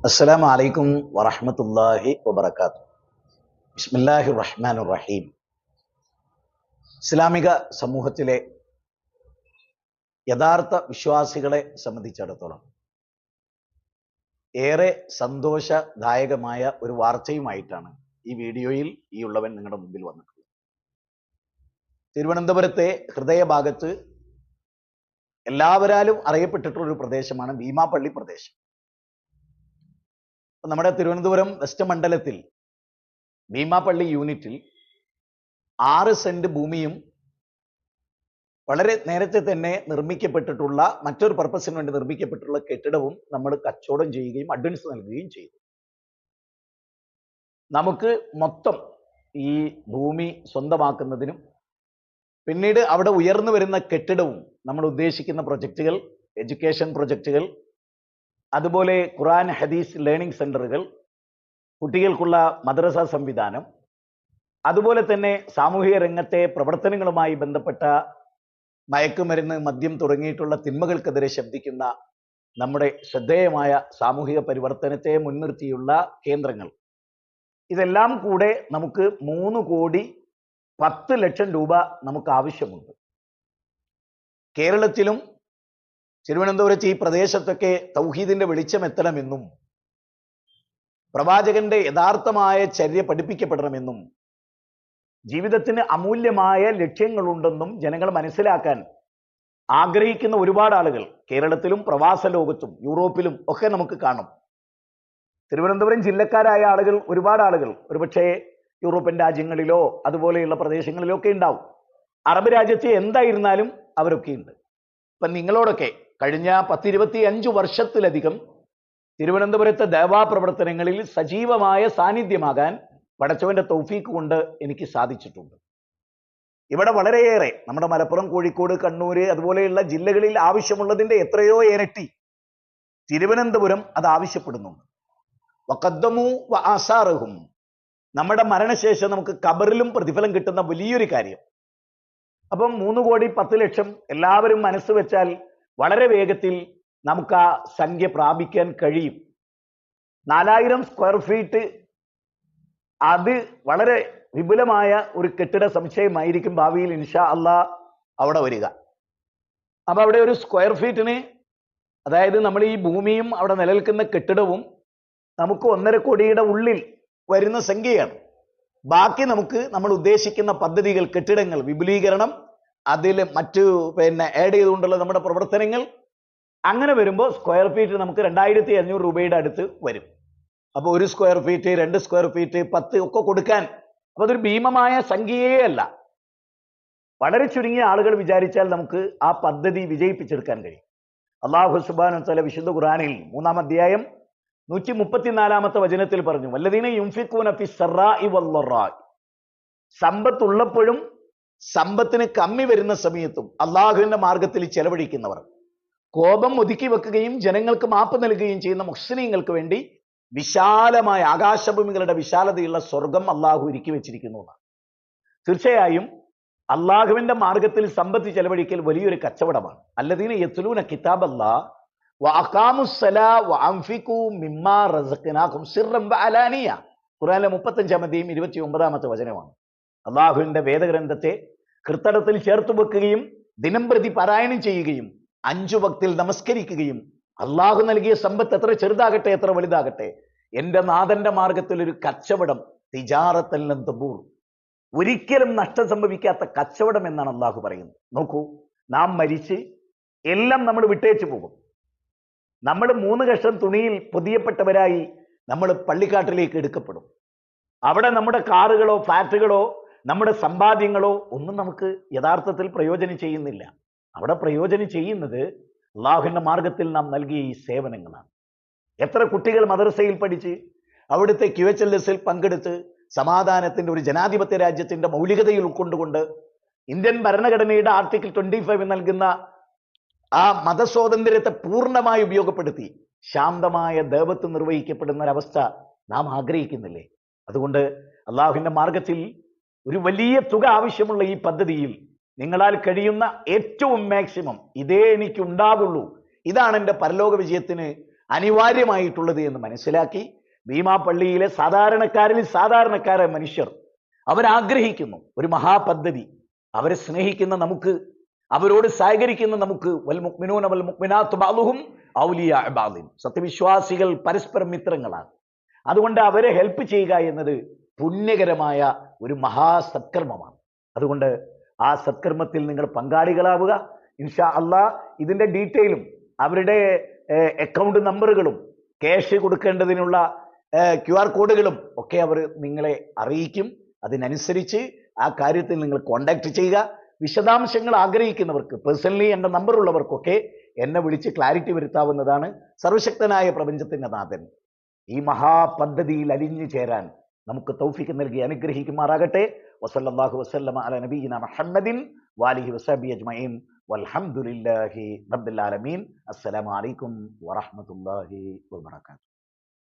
അസ്സലാമു അലൈക്കും വറഹ്മത്തുള്ളാഹി വബറകാതുഹു. ബിസ്മില്ലാഹിർ റഹ്മാനിർ റഹീം. ഇസ്ലാമിക സമൂഹത്തിലെ യഥാർത്ഥ വിശ്വാസികളെ സംബന്ധിച്ചിടത്തോളം ഏറെ സന്തോഷദായകമായ ഒരു വാർത്തയുമായിട്ടാണ് ഈ വീഡിയോയിൽ ഈ ഉള്ളവൻ നിങ്ങളുടെ മുമ്പിൽ വന്നിട്ടുള്ളത്. തിരുവനന്തപുരത്തെ ഹൃദയഭാഗത്ത് എല്ലാവരാലും അറിയപ്പെട്ടിട്ടുള്ള ഒരു പ്രദേശമാണ് ഭീമാപള്ളി പ്രദേശം. നമ്മുടെ തിരുവനന്തപുരം വെസ്റ്റ് മണ്ഡലത്തിൽ ഭീമാപള്ളി യൂണിറ്റിൽ 6 സെന്റ് ഭൂമിയും വളരെ നേരത്തെ തന്നെ നിർമ്മിക്കപ്പെട്ടിട്ടുള്ള മറ്റൊരു പർപ്പസിന് വേണ്ടി നിർമ്മിക്കപ്പെട്ടിട്ടുള്ള കെട്ടിടവും നമ്മൾ കച്ചവടം ചെയ്യുകയും അഡ്വാൻസ് നൽകുകയും ചെയ്തു. നമുക്ക് മൊത്തം ഈ ഭൂമി സ്വന്തമാക്കുന്നതിനും പിന്നീട് അവിടെ ഉയർന്നു വരുന്ന കെട്ടിടവും നമ്മൾ ഉദ്ദേശിക്കുന്ന പ്രൊജക്റ്റുകൾ, എഡ്യൂക്കേഷൻ പ്രൊജക്റ്റുകൾ, അതുപോലെ ഖുർആൻ ഹദീസ് ലേണിംഗ് സെന്ററുകൾ, കുട്ടികൾക്കുള്ള മദ്രസ സംവിധാനം, അതുപോലെ തന്നെ സാമൂഹിക രംഗത്തെ പ്രവർത്തനങ്ങളുമായി ബന്ധപ്പെട്ട മയക്കുമരുന്ന്, മദ്യം തുടങ്ങിയിട്ടുള്ള തിന്മകൾക്കെതിരെ ശബ്ദിക്കുന്ന നമ്മുടെ ശ്രദ്ധേയമായ സാമൂഹിക പരിവർത്തനത്തെ മുൻനിർത്തിയുള്ള കേന്ദ്രങ്ങൾ, ഇതെല്ലാം കൂടെ നമുക്ക് 3,10,00,000 രൂപ നമുക്ക് ആവശ്യമുണ്ട്. കേരളത്തിലും തിരുവനന്തപുരത്ത് ഈ പ്രദേശത്തൊക്കെ തൗഹീദിന്റെ വെളിച്ചം എത്തണമെന്നും പ്രവാചകന്റെ യഥാർത്ഥമായ ചര്യ പഠിപ്പിക്കപ്പെടണമെന്നും ജീവിതത്തിന് അമൂല്യമായ ലക്ഷ്യങ്ങളുണ്ടെന്നും ജനങ്ങൾ മനസ്സിലാക്കാൻ ആഗ്രഹിക്കുന്ന ഒരുപാട് ആളുകൾ കേരളത്തിലും പ്രവാസ ലോകത്തും യൂറോപ്പിലും ഒക്കെ നമുക്ക് കാണും. തിരുവനന്തപുരം ജില്ലക്കാരായ ആളുകൾ, ഒരുപാട് ആളുകൾ ഒരുപക്ഷെ യൂറോപ്യൻ രാജ്യങ്ങളിലോ അതുപോലെയുള്ള പ്രദേശങ്ങളിലോ ഒക്കെ ഉണ്ടാവും. അറബ് രാജ്യത്ത് എന്തായിരുന്നാലും അവരൊക്കെ ഉണ്ട്. ഇപ്പം നിങ്ങളോടൊക്കെ കഴിഞ്ഞ 10-25 വർഷത്തിലധികം തിരുവനന്തപുരത്തെ ദഅവാ പ്രവർത്തനങ്ങളിൽ സജീവമായ സാന്നിധ്യമാകാൻ പടച്ചവന്റെ തൗഫീഖ് കൊണ്ട് എനിക്ക് സാധിച്ചിട്ടുണ്ട്. ഇവിടെ വളരെയേറെ നമ്മുടെ മലപ്പുറം, കോഴിക്കോട്, കണ്ണൂര് അതുപോലെയുള്ള ജില്ലകളിൽ ആവശ്യമുള്ളതിന്റെ എത്രയോ ഇരട്ടി തിരുവനന്തപുരം അത് ആവശ്യപ്പെടുന്നുണ്ട്. വഖദ്ദമു വആസാറഹും, നമ്മുടെ മരണശേഷം നമുക്ക് ഖബറിലും പ്രതിഫലം കിട്ടുന്ന വലിയൊരു കാര്യം. അപ്പം 3,10,00,000 എല്ലാവരും മനസ്സ് വെച്ചാൽ വളരെ വേഗത്തിൽ നമുക്ക് ആ സംഖ്യ പ്രാപിക്കാൻ കഴിയും. 4,000 സ്ക്വയർ ഫീറ്റ്, അത് വളരെ വിപുലമായ ഒരു കെട്ടിട സമുച്ചയമായിരിക്കും ഭാവിയിൽ ഇൻഷാ അള്ളാഹ് അവിടെ വരിക. അപ്പൊ അവിടെ ഒരു സ്ക്വയർ ഫീറ്റിന്, അതായത് നമ്മൾ ഈ ഭൂമിയും അവിടെ നിലനിൽക്കുന്ന കെട്ടിടവും നമുക്ക് 1.5 കോടിയുടെ ഉള്ളിൽ വരുന്ന സംഖ്യയാണ്. ബാക്കി നമുക്ക് നമ്മൾ ഉദ്ദേശിക്കുന്ന പദ്ധതികൾ, കെട്ടിടങ്ങൾ, വിപുലീകരണം, അതിൽ മറ്റു ആഡ് ചെയ്തുകൊണ്ടുള്ള നമ്മുടെ പ്രവർത്തനങ്ങൾ, അങ്ങനെ വരുമ്പോൾ സ്ക്വയർ ഫീറ്റ് നമുക്ക് 2,500 രൂപയുടെ അടുത്ത് വരും. അപ്പോൾ 1 സ്ക്വയർ ഫീറ്റ്, 2 സ്ക്വയർ ഫീറ്റ്, 10 ഒക്കെ കൊടുക്കാൻ അപ്പൊ അതൊരു ഭീമമായ സംഖ്യയേ അല്ല. വളരെ ചുരുങ്ങിയ ആളുകൾ വിചാരിച്ചാൽ നമുക്ക് ആ പദ്ധതി വിജയിപ്പിച്ചെടുക്കാൻ കഴിയും. അല്ലാഹു സുബ്ഹാനഹു വ തആല വിശുദ്ധ ഖുർആനിൽ 3-ാം അധ്യായം 134-ാമത്തെ വചനത്തിൽ പറഞ്ഞു, വല്ലദീന യുൻഫിഖൂന ഫിസ്സറാഇ വല്ലറാഇ, സമ്പത്തുള്ളപ്പോഴും സമ്പത്തിന് കമ്മി വരുന്ന സമയത്തും അള്ളാഹുവിന്റെ മാർഗത്തിൽ ചെലവഴിക്കുന്നവർ, കോപം ഒതുക്കി വെക്കുകയും ജനങ്ങൾക്ക് മാപ്പ് നൽകുകയും ചെയ്യുന്ന മുഹ്സിനീങ്ങൾക്ക് വേണ്ടി വിശാലമായ ആകാശഭൂമികളുടെ വിശാലതയുള്ള സ്വർഗം അള്ളാഹു ഒരുക്കി വെച്ചിരിക്കുന്നു. തീർച്ചയായും അള്ളാഹുവിന്റെ മാർഗത്തിൽ സമ്പത്ത് ചെലവഴിക്കൽ വലിയൊരു കച്ചവടമാണ്. അല്ലദീന യത്ലൂന കിതാബല്ലാഹ് വഅഖാമുസ്സലാ വഅൻഫിഖൂ മിമ്മാ റസഖ്നാകും സിർറൻ വഅലാനിയ, ഖുർആനിലെ 35-ാം അധ്യായം 29-ാമത്തെ വചനമാണ്. അള്ളാഹുവിന്റെ വേദഗ്രന്ഥത്തെ കൃത്തടത്തിൽ ചേർത്ത് വെക്കുകയും ദിനംപ്രതി പാരായണം ചെയ്യുകയും 5 വക്തിൽ നമസ്കരിക്കുകയും അള്ളാഹു നൽകിയ സമ്പത്ത് എത്ര ചെറുതാകട്ടെ എത്ര വലുതാകട്ടെ, എന്റെ നാഥന്റെ മാർഗത്തിൽ ഒരു കച്ചവടം, തിജാറത്തൻ ലൻ തബൂർ, ഒരിക്കലും നഷ്ടം സംഭവിക്കാത്ത കച്ചവടം എന്നാണ് അള്ളാഹു പറയുന്നത്. നോക്കൂ, നാം മരിച്ച് എല്ലാം നമ്മൾ വിട്ടേച്ചു പോകും. നമ്മൾ 3 കഷ്ണം തുണിയിൽ പൊതിയപ്പെട്ടവരായി നമ്മൾ പള്ളിക്കാട്ടിലേക്ക് എടുക്കപ്പെടും. അവിടെ നമ്മുടെ കാറുകളോ ഫ്ലാറ്റുകളോ നമ്മുടെ സമ്പാദ്യങ്ങളോ ഒന്നും നമുക്ക് യഥാർത്ഥത്തിൽ പ്രയോജനം ചെയ്യുന്നില്ല. അവിടെ പ്രയോജനം ചെയ്യുന്നത് അള്ളാഹുവിന്റെ മാർഗത്തിൽ നാം നൽകിയ ഈ സേവനങ്ങളാണ്. എത്ര കുട്ടികൾ മദ്രസയിൽ പഠിച്ച് അവിടുത്തെ QHLS പങ്കെടുത്ത് സമാധാനത്തിന്റെ ഒരു ജനാധിപത്യ രാജ്യത്തിന്റെ മൗലികതയിൽ ഉൾക്കൊണ്ടുകൊണ്ട് ഇന്ത്യൻ ഭരണഘടനയുടെ ആർട്ടിക്കിൾ 25 നൽകുന്ന ആ മതസ്വാതന്ത്ര്യത്തെ പൂർണ്ണമായി ഉപയോഗപ്പെടുത്തി ശാന്തമായ ദഅവത്ത് നിർവഹിക്കപ്പെടുന്ന ഒരവസ്ഥ നാം ആഗ്രഹിക്കുന്നില്ലേ? അതുകൊണ്ട് അള്ളാഹുവിന്റെ മാർഗത്തിൽ ഒരു വലിയ തുക ആവശ്യമുള്ള ഈ പദ്ധതിയിൽ നിങ്ങളാൽ കഴിയുന്ന ഏറ്റവും മാക്സിമം, ഇതേ എനിക്ക് ഉണ്ടാകുള്ളൂ, ഇതാണ് എൻ്റെ പരലോക വിജയത്തിന് അനിവാര്യമായിട്ടുള്ളത് എന്ന് മനസ്സിലാക്കി ഭീമാപള്ളിയിലെ സാധാരണക്കാരിൽ സാധാരണക്കാരായ മനുഷ്യർ അവരാഗ്രഹിക്കുന്നു ഒരു മഹാപദ്ധതി. അവരെ സ്നേഹിക്കുന്ന നമുക്ക്, അവരോട് സഹകരിക്കുന്ന നമുക്ക്, വൽ മുഅ്മിനൂന വൽ മുഅ്മിനാത്തു ബഅ്ദുഹും ഔലിയാ ബഅ്ദിൻ, സത്യവിശ്വാസികൾ പരസ്പരം മിത്രങ്ങളാണ്. അതുകൊണ്ട് അവരെ ഹെൽപ്പ് ചെയ്യുക എന്നത് പുണ്യകരമായ ഒരു മഹാസത്കർമ്മമാണ്. അതുകൊണ്ട് ആ സത്കർമ്മത്തിൽ നിങ്ങൾ പങ്കാളികളാവുക. ഇൻഷാ അള്ളാഹ് ഇതിന്റെ ഡീറ്റെയിലും അവരുടെ അക്കൗണ്ട് നമ്പറുകളും ക്യാഷ് കൊടുക്കേണ്ടതിനുള്ള QR കോഡുകളും ഒക്കെ അവർ നിങ്ങളെ അറിയിക്കും. അതിനനുസരിച്ച് ആ കാര്യത്തിൽ നിങ്ങൾ കോണ്ടാക്ട് ചെയ്യുക. വിശദാംശങ്ങൾ ആഗ്രഹിക്കുന്നവർക്ക്, പേഴ്സണലി എൻ്റെ നമ്പർ ഉള്ളവർക്കൊക്കെ എന്നെ വിളിച്ച് ക്ലാരിറ്റി വരുത്താവുന്നതാണ്. സർവശക്തനായ പ്രപഞ്ചത്തിന്റെ നാഥൻ ഈ മഹാപദ്ധതിയിൽ അലിഞ്ഞു ചേരാൻ നമുക്ക് തൗഫീഖ് നൽകി അനുഗ്രഹിക്കുമാറാകട്ടെ. വസല്ലല്ലാഹു വസല്ലമ അലാ നബിയിന മുഹമ്മദിൻ വാലിഹി വസഹബിഹി അജ്മഈൻ വൽഹംദുലില്ലാഹി റബ്ബിൽ ആലമീൻ. അസ്സലാമു അലൈക്കും വറഹ്മത്തുള്ളാഹി വബറകാതുഹു.